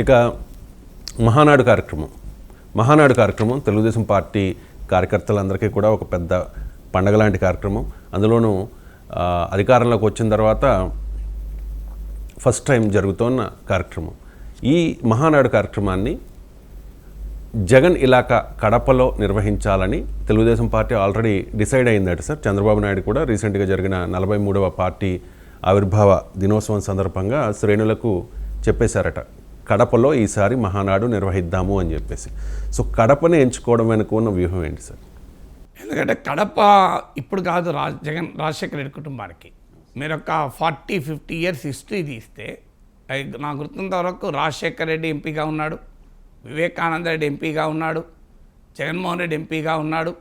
ఇక మహానాడు కార్యక్రమం తెలుగుదేశం పార్టీ కార్యకర్తలందరికీ కూడా ఒక పెద్ద పండగ లాంటి కార్యక్రమం. అందులోనూ అధికారంలోకి వచ్చిన తర్వాత ఫస్ట్ టైం జరుగుతున్న కార్యక్రమం. ఈ మహానాడు కార్యక్రమాన్ని జగన్ ఇలాకా కడపలో నిర్వహించాలని తెలుగుదేశం పార్టీ ఆల్రెడీ డిసైడ్ అయిందట సార్. చంద్రబాబు నాయుడు కూడా రీసెంట్గా జరిగిన 43వ పార్టీ ఆవిర్భావ దినోత్సవం సందర్భంగా శ్రేణులకు చెప్పేశారట, కడపలో ఈసారి మహానాడు నిర్వహిద్దాము అని చెప్పేసి. సో కడపని ఎంచుకోవడం వెనుక ఉన్న వ్యూహం ఏంటి సార్? ఎందుకంటే కడప ఇప్పుడు కాదు, రాజశేఖర రెడ్డి కుటుంబానికి మీరు ఒక 40-50 ఇయర్స్ హిస్టరీ తీస్తే నాకు గుర్తున్నంత వరకు రాజశేఖర రెడ్డి ఎంపీగా ఉన్నాడు, వివేకానంద రెడ్డి ఎంపీగా ఉన్నాడు, జగన్మోహన్ రెడ్డి ఎంపీగా ఉన్నాడు,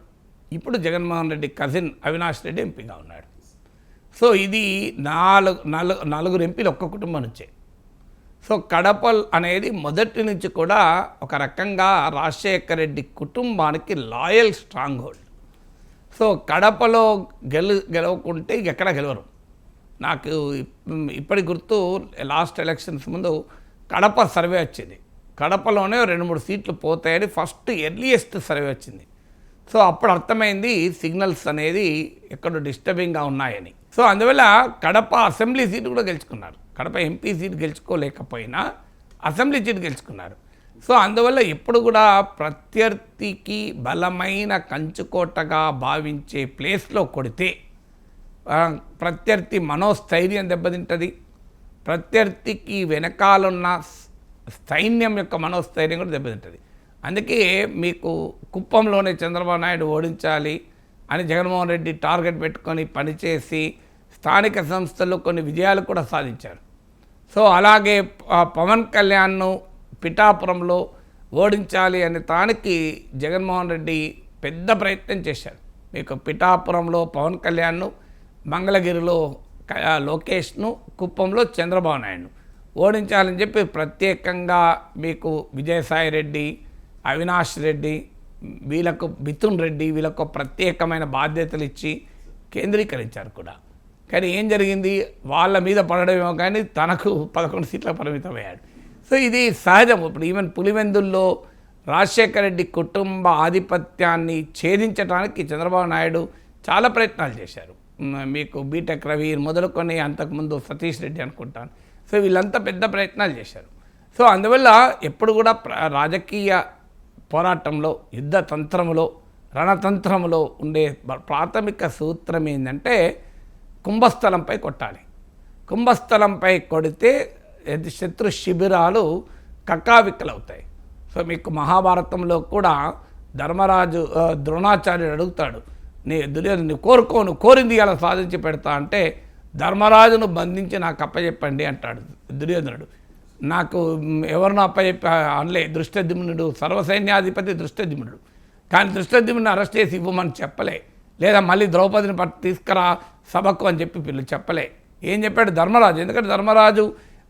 ఇప్పుడు జగన్మోహన్ రెడ్డి కజిన్ అవినాష్ రెడ్డి ఎంపీగా ఉన్నాడు. సో ఇది నలుగురు ఎంపీలు ఒక్క కుటుంబం నుంచే. సో కడప అనేది మొదటి నుంచి కూడా ఒక రకంగా రాజశేఖర రెడ్డి కుటుంబానికి లాయల్ స్ట్రాంగ్ హోల్డ్. సో కడపలో గెలవకుంటే ఎక్కడ గెలవరు. నాకు ఇప్పటి గుర్తు లాస్ట్ ఎలక్షన్స్ ముందు కడప సర్వే వచ్చింది, కడపలోనే 2-3 సీట్లు పోతాయని ఫస్ట్ ఎర్లియెస్ట్ సర్వే వచ్చింది. సో అప్పుడు అర్థమైంది సిగ్నల్స్ అనేది ఎక్కడో డిస్టర్బింగ్గా ఉన్నాయని. సో అందువల్ల కడప అసెంబ్లీ సీటు కూడా గెలుచుకున్నారు. కడప ఎంపీ సీటు గెలుచుకోలేకపోయినా అసెంబ్లీ సీటు గెలుచుకున్నారు. సో అందువల్ల ఎప్పుడు కూడా ప్రత్యర్థికి బలమైన కంచుకోటగా భావించే ప్లేస్లో కొడితే ప్రత్యర్థి మనోస్థైర్యం దెబ్బతింటుంది, ప్రత్యర్థికి వెనకాలన్న సైన్యం యొక్క మనోస్థైర్యం కూడా దెబ్బతింటుంది. అందుకే మీకు కుప్పంలోనే చంద్రబాబు నాయుడు ఓడించాలి అని జగన్మోహన్ రెడ్డి టార్గెట్ పెట్టుకొని పనిచేసి స్థానిక సంస్థల్లో కొన్ని విజయాలు కూడా సాధించారు. సో అలాగే పవన్ కళ్యాణ్ను పిఠాపురంలో ఓడించాలి అనే దానికి జగన్మోహన్ రెడ్డి పెద్ద ప్రయత్నం చేశారు. మీకు పిఠాపురంలో పవన్ కళ్యాణ్ను, మంగళగిరిలో లోకేష్ను, కుప్పంలో చంద్రబాబు నాయుడును ఓడించాలని చెప్పి ప్రత్యేకంగా మీకు విజయసాయి రెడ్డి, అవినాష్ రెడ్డి, వీళ్ళకు మిథున్ రెడ్డి వీళ్ళకు ప్రత్యేకమైన బాధ్యతలు ఇచ్చి కేంద్రీకరించారు కూడా. కానీ ఏం జరిగింది, వాళ్ళ మీద పడడమేమో కానీ తనకు 11 సీట్లకు పరిమితమయ్యాడు. సో ఇది సహజం. ఇప్పుడు ఈవెన్ పులివెందుల్లో రాజశేఖర రెడ్డి కుటుంబ ఆధిపత్యాన్ని ఛేదించడానికి చంద్రబాబు నాయుడు చాలా ప్రయత్నాలు చేశారు. మీకు బీటెక్ రవి మొదలుకొని అంతకుముందు సతీష్ రెడ్డి అనుకుంటాను. సో వీళ్ళంతా పెద్ద ప్రయత్నాలు చేశారు. సో అందువల్ల ఎప్పుడు కూడా రాజకీయ పోరాటంలో, యుద్ధ తంత్రములో, రణతంత్రములో ఉండే ప్రాథమిక సూత్రం ఏంటంటే కుంభస్థలంపై కొట్టాలి. కుంభస్థలంపై కొడితే శత్రు శిబిరాలు కక్కావిక్కలవుతాయి. సో మీకు మహాభారతంలో కూడా ధర్మరాజు ద్రోణాచార్యుడు అడుగుతాడు, దుర్యోధను కోరుకోను కోరింది అలా సాధించి పెడతా అంటే ధర్మరాజును బంధించి నాకు అప్పచెప్పండి అంటాడు దుర్యోధనుడు. నాకు ఎవరినో అప్పచెప్పి అనలే దృష్టద్యుమ్నుడు, సర్వసైన్యాధిపతి దృష్టద్యుమ్నుడు. కానీ దృష్టద్యుమ్నుని అరెస్ట్ చేసి ఇవ్వమని చెప్పలే, లేదా మళ్ళీ ద్రౌపదిని తీసుకురా సభకు అని చెప్పి చెప్పలే. ఏం చెప్పాడు ధర్మరాజు? ఎందుకంటే ధర్మరాజు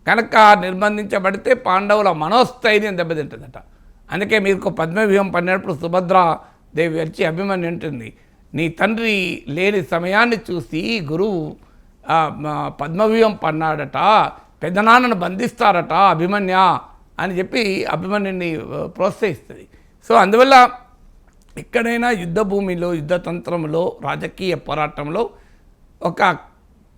కనుక నిర్బంధించబడితే పాండవుల మనోస్థైర్యం దెబ్బతింటుందట. అందుకే మీకు పద్మవ్యూహం పడినప్పుడు సుభద్రాదేవి వచ్చి అభిమన్యు ఉంటుంది, నీ తండ్రి లేని సమయాన్ని చూసి గురువు పద్మవ్యూహం పన్నాడట, పెద్దనాన్నను బంధిస్తారట అభిమన్య అని చెప్పి అభిమన్యుని ప్రోత్సహిస్తుంది. సో అందువల్ల ఎక్కడైనా యుద్ధ భూమిలో, యుద్ధతంత్రంలో, రాజకీయ పోరాటంలో ఒక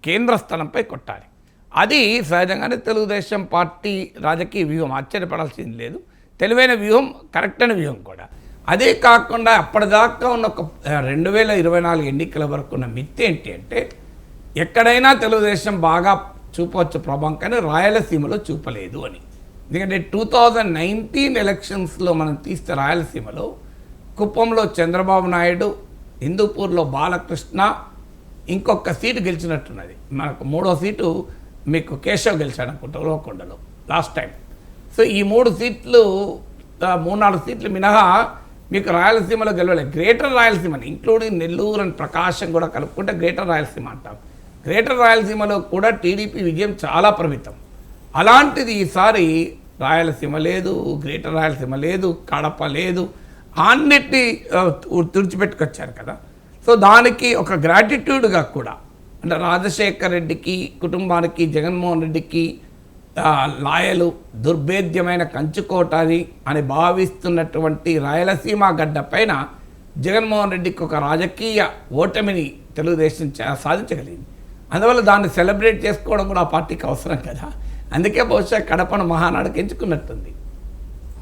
కేంద్ర స్థలంపై కొట్టాలి. అది సహజంగానే తెలుగుదేశం పార్టీ రాజకీయ వ్యూహం, ఆశ్చర్యపడాల్సింది లేదు. తెలివైన వ్యూహం, కరెక్ట్ అయిన వ్యూహం కూడా. అదే కాకుండా అప్పటిదాకా ఉన్న ఒక 2024 ఎన్నికల వరకు ఉన్న మిత్ ఏంటి అంటే ఎక్కడైనా తెలుగుదేశం బాగా చూపవచ్చు ప్రభావం, కానీ రాయలసీమలో చూపలేదు అని. ఎందుకంటే 2019 ఎలక్షన్స్లో మనం తీస్తే రాయలసీమలో కుప్పంలో చంద్రబాబు నాయుడు, హిందూపూర్లో బాలకృష్ణ, ఇంకొక సీటు గెలిచినట్టున్నది. మనకు 3వ సీటు మీకు కేశవ్ గెలిచాడు అనుకుంటా ఉరవకొండలో లాస్ట్ టైం. సో ఈ 3 సీట్లు 3-4 సీట్లు మినహా మీకు రాయలసీమలో గెలవలేదు. గ్రేటర్ రాయలసీమని ఇంక్లూడింగ్ నెల్లూరు అండ్ ప్రకాశం కూడా కలుపుకుంటే గ్రేటర్ రాయలసీమ అంటాం. గ్రేటర్ రాయలసీమలో కూడా టీడీపీ విజయం చాలా పరిమితం. అలాంటిది ఈసారి రాయలసీమ లేదు, గ్రేటర్ రాయలసీమ లేదు, కడప లేదు, అన్నిటినీ తుడిచిపెట్టుకొచ్చారు కదా. సో దానికి ఒక గ్రాటిట్యూడ్గా కూడా అంటే రాజశేఖర్ రెడ్డికి కుటుంబానికి, జగన్మోహన్ రెడ్డికి లాయలు దుర్భేద్యమైన కంచుకోటని అని భావిస్తున్నటువంటి రాయలసీమ గడ్డ పైన జగన్మోహన్ రెడ్డికి ఒక రాజకీయ ఓటమిని తెలుగుదేశం సాధించగలిగింది. అందువల్ల దాన్ని సెలబ్రేట్ చేసుకోవడం కూడా ఆ పార్టీకి అవసరం కదా. అందుకే బహుశా కడపను మహానాడుకి ఎంచుకున్నట్టుంది.